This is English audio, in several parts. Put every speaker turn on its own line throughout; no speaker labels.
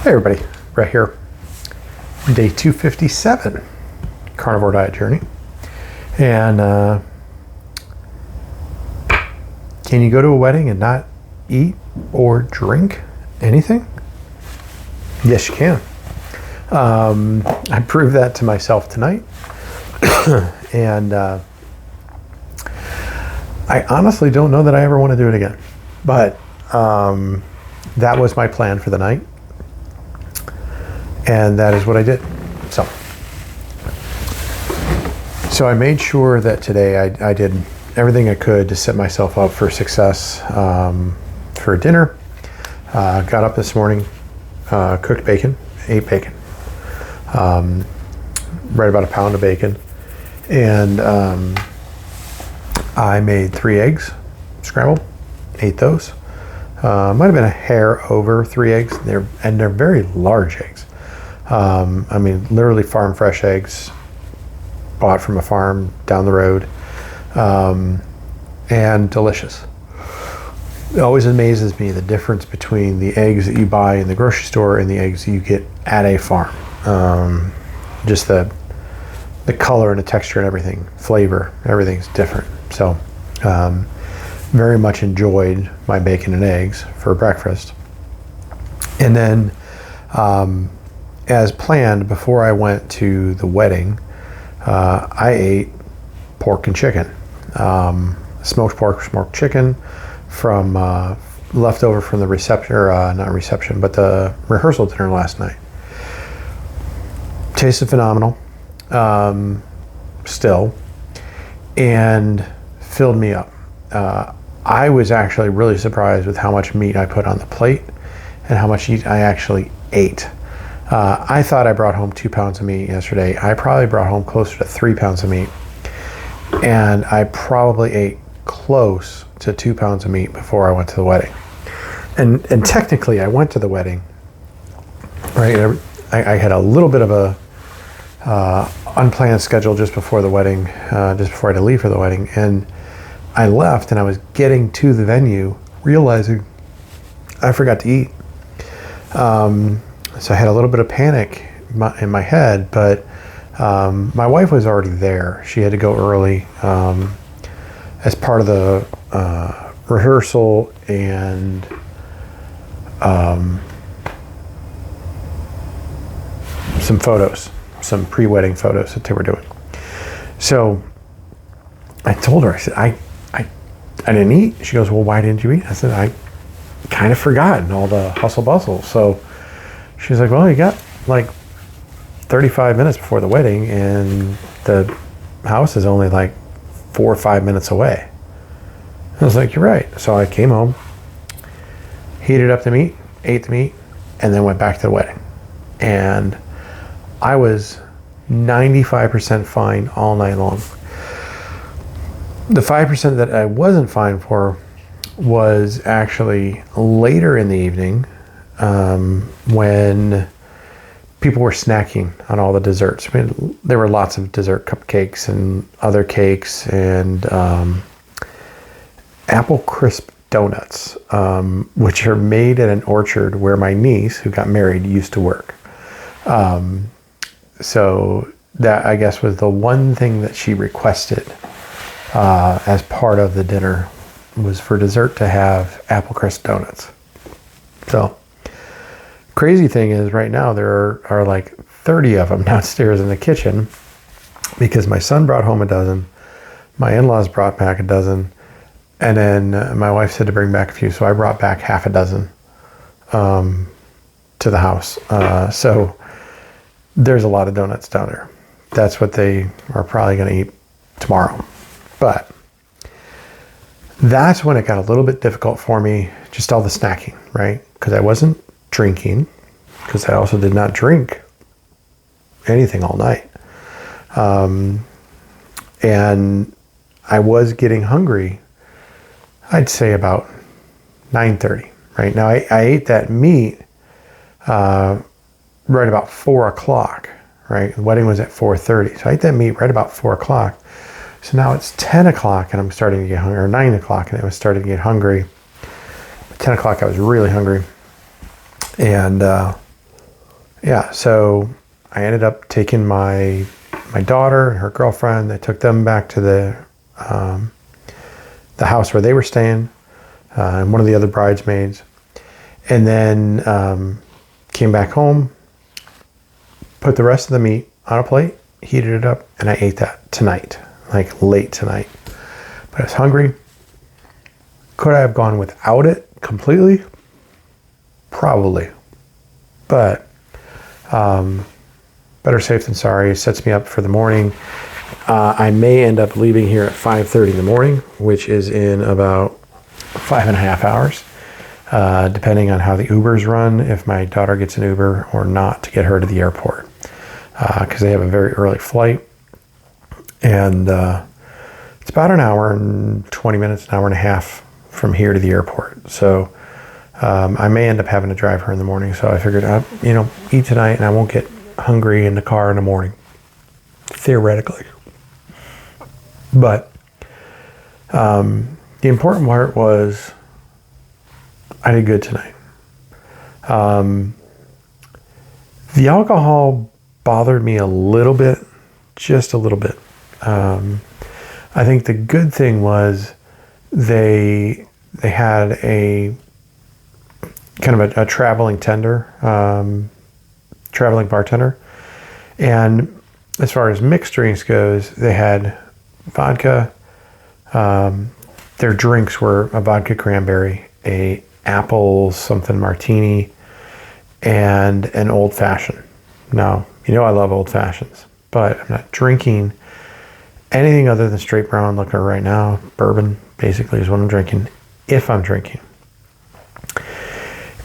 Hey everybody, right here, day 257, Carnivore Diet journey. And can you go to a wedding and not eat or drink anything? Yes, you can. I proved that to myself tonight. And I honestly don't know that I ever want to do it again. But that was my plan for the night. And that is what I did. So I made sure that today I did everything I could to set myself up for success for dinner. Got up this morning, cooked bacon, ate bacon, right about a pound of bacon. And I made 3 eggs, scrambled, ate those. Might have been a hair over 3 eggs. They're very large eggs. I mean, literally farm fresh eggs, bought from a farm down the road, and delicious. It always amazes me the difference between the eggs that you buy in the grocery store and the eggs that you get at a farm. Just the color and the texture and everything, flavor, everything's different. So, very much enjoyed my bacon and eggs for breakfast. And then, as planned, before I went to the wedding, I ate pork and chicken. Smoked pork, smoked chicken from leftover from the reception, or not reception, but the rehearsal dinner last night. Tasted phenomenal, still, and filled me up. I was actually really surprised with how much meat I put on the plate and how much meat I actually ate. I thought I brought home 2 pounds of meat yesterday. I probably brought home closer to 3 pounds of meat. And I probably ate close to 2 pounds of meat before I went to the wedding. And technically I went to the wedding, right? I had a little bit of a unplanned schedule just before the wedding, just before I had to leave for the wedding. And I left and I was getting to the venue realizing I forgot to eat. So I had a little bit of panic in my head, but my wife was already there. She had to go early as part of the rehearsal and some photos, some pre-wedding photos that they were doing. So I told her, I said, I didn't eat. She goes, well, why didn't you eat? I said, I kind of forgot in all the hustle bustle. So she's like, well, you got like 35 minutes before the wedding and the house is only like 4 or 5 minutes away. I was like, you're right. So I came home, heated up the meat, ate the meat, and then went back to the wedding. And I was 95% fine all night long. The 5% that I wasn't fine for was actually later in the evening, when people were snacking on all the desserts. I mean, there were lots of dessert cupcakes and other cakes and apple crisp donuts, which are made at an orchard where my niece, who got married, used to work. So that, I guess, was the one thing that she requested as part of the dinner, was for dessert to have apple crisp donuts. So crazy thing is, right now there are like 30 of them downstairs in the kitchen because my son brought home a dozen, my in-laws brought back a dozen, and then my wife said to bring back a few, so I brought back half a dozen to the house. So there's a lot of donuts down there. That's what they are probably going to eat tomorrow. But that's when it got a little bit difficult for me, just all the snacking, right? Because I wasn't drinking, because I also did not drink anything all night. And I was getting hungry, I'd say about 9:30, right? Now I ate that meat right about 4 o'clock, right? The wedding was at 4:30. So I ate that meat right about 4 o'clock. So now it's 10 o'clock and I'm starting to get hungry, or 9 o'clock and I was starting to get hungry. At 10 o'clock I was really hungry. And yeah, so I ended up taking my daughter and her girlfriend. They took them back to the house where they were staying, and one of the other bridesmaids, and then came back home, put the rest of the meat on a plate, heated it up, and I ate that tonight, like late tonight. But I was hungry. Could I have gone without it completely? Probably. But better safe than sorry. It sets me up for the morning. I may end up leaving here at 5:30 in the morning, which is in about 5.5 hours, depending on how the Ubers run, if my daughter gets an Uber or not to get her to the airport, because they have a very early flight. And it's about an hour and 20 minutes, an hour and a half from here to the airport. So I may end up having to drive her in the morning. So I figured, eat tonight and I won't get hungry in the car in the morning, theoretically. But the important part was I did good tonight. The alcohol bothered me a little bit, just a little bit. I think the good thing was they had a kind of a traveling bartender. And as far as mixed drinks goes, they had vodka. Their drinks were a vodka cranberry, a apple something martini, and an old fashioned. Now, I love old fashions, but I'm not drinking anything other than straight brown liquor right now. Bourbon basically is what I'm drinking, if I'm drinking.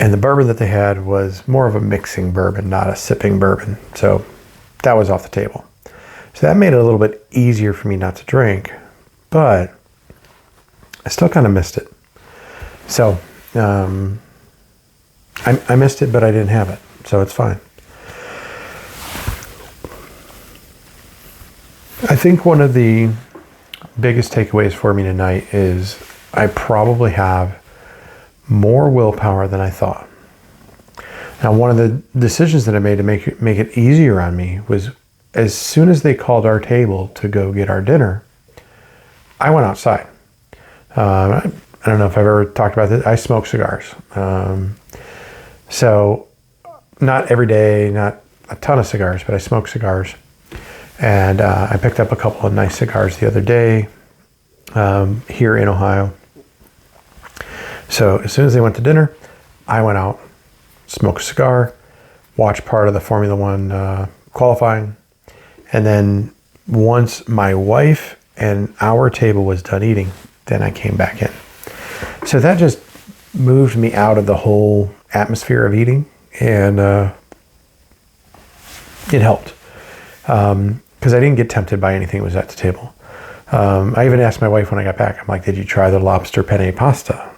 And the bourbon that they had was more of a mixing bourbon, not a sipping bourbon. So that was off the table. So that made it a little bit easier for me not to drink, but I still kind of missed it. So I missed it, but I didn't have it. So it's fine. I think one of the biggest takeaways for me tonight is I probably have more willpower than I thought. Now, one of the decisions that I made to make it easier on me was as soon as they called our table to go get our dinner, I went outside. I don't know if I've ever talked about this. I smoke cigars. So not every day, not a ton of cigars, but I smoke cigars. And I picked up a couple of nice cigars the other day here in Ohio. So as soon as they went to dinner, I went out, smoked a cigar, watched part of the Formula One qualifying. And then once my wife and our table was done eating, then I came back in. So that just moved me out of the whole atmosphere of eating, and it helped. Because I didn't get tempted by anything that was at the table. I even asked my wife when I got back, I'm like, did you try the lobster penne pasta?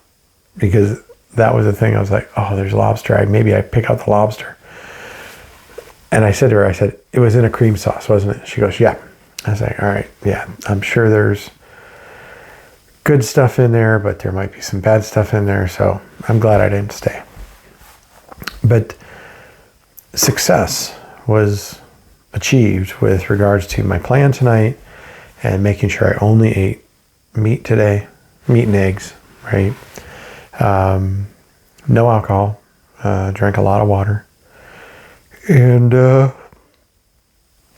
Because that was the thing. I was like, oh, there's lobster. Maybe I pick out the lobster. And I said to her, it was in a cream sauce, wasn't it? She goes, yeah. I was like, all right, yeah, I'm sure there's good stuff in there, but there might be some bad stuff in there. So I'm glad I didn't stay. But success was achieved with regards to my plan tonight and making sure I only ate meat today, meat and eggs, right? No alcohol, drank a lot of water. And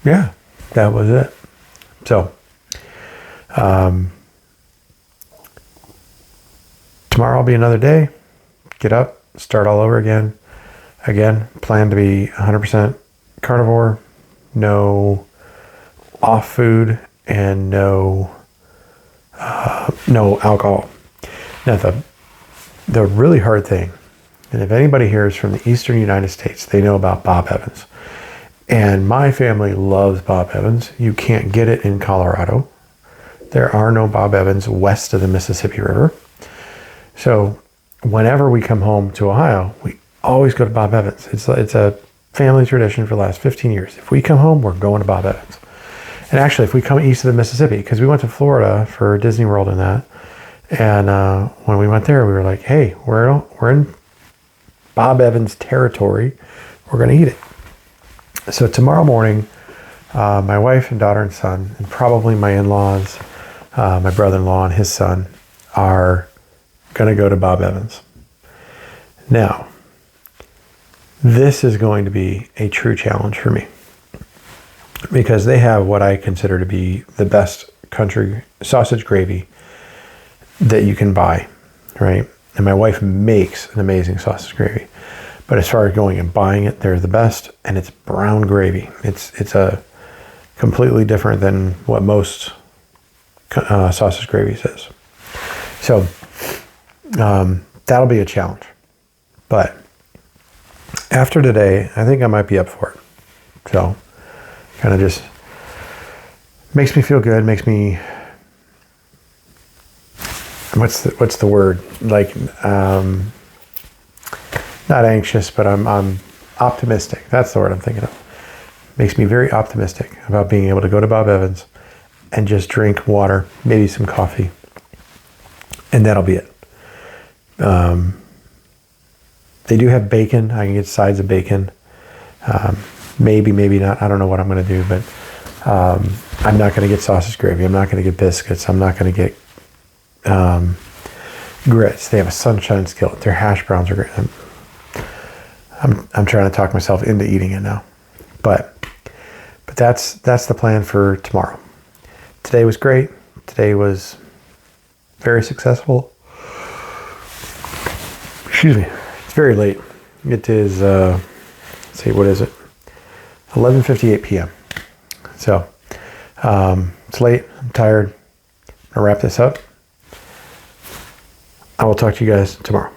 yeah, that was it. So tomorrow will be another day. Get up, start all over again. Again, plan to be 100% carnivore, no off food, and no alcohol. Now the really hard thing, and if anybody here is from the Eastern United States, they know about Bob Evans. And my family loves Bob Evans. You can't get it in Colorado. There are no Bob Evans west of the Mississippi River. So whenever we come home to Ohio, we always go to Bob Evans. It's a family tradition for the last 15 years. If we come home, we're going to Bob Evans. And actually, if we come east of the Mississippi, because we went to Florida for Disney World and that, and when we went there, we were like, hey, we're in Bob Evans territory. We're going to eat it. So tomorrow morning, my wife and daughter and son, and probably my in-laws, my brother-in-law and his son, are going to go to Bob Evans. Now, this is going to be a true challenge for me because they have what I consider to be the best country sausage gravy that you can buy, right? And my wife makes an amazing sausage gravy. But as far as going and buying it, they're the best, and it's brown gravy. It's a completely different than what most sausage gravy is. So that'll be a challenge. But after today, I think I might be up for it. So kind of just makes me feel good, makes me, what's the word? Like, not anxious, but I'm optimistic. That's the word I'm thinking of. Makes me very optimistic about being able to go to Bob Evans and just drink water, maybe some coffee, and that'll be it. They do have bacon. I can get sides of bacon. Maybe not. I don't know what I'm going to do, but I'm not going to get sausage gravy. I'm not going to get biscuits. I'm not going to get grits. They have a sunshine skillet. Their hash browns are great. I'm trying to talk myself into eating it now, but that's the plan for tomorrow. Today was great. Today was very successful. Excuse me. It's very late. It is, let's see, what is it? 11:58 p.m. So it's late. I'm tired. I'm gonna wrap this up. I will talk to you guys tomorrow.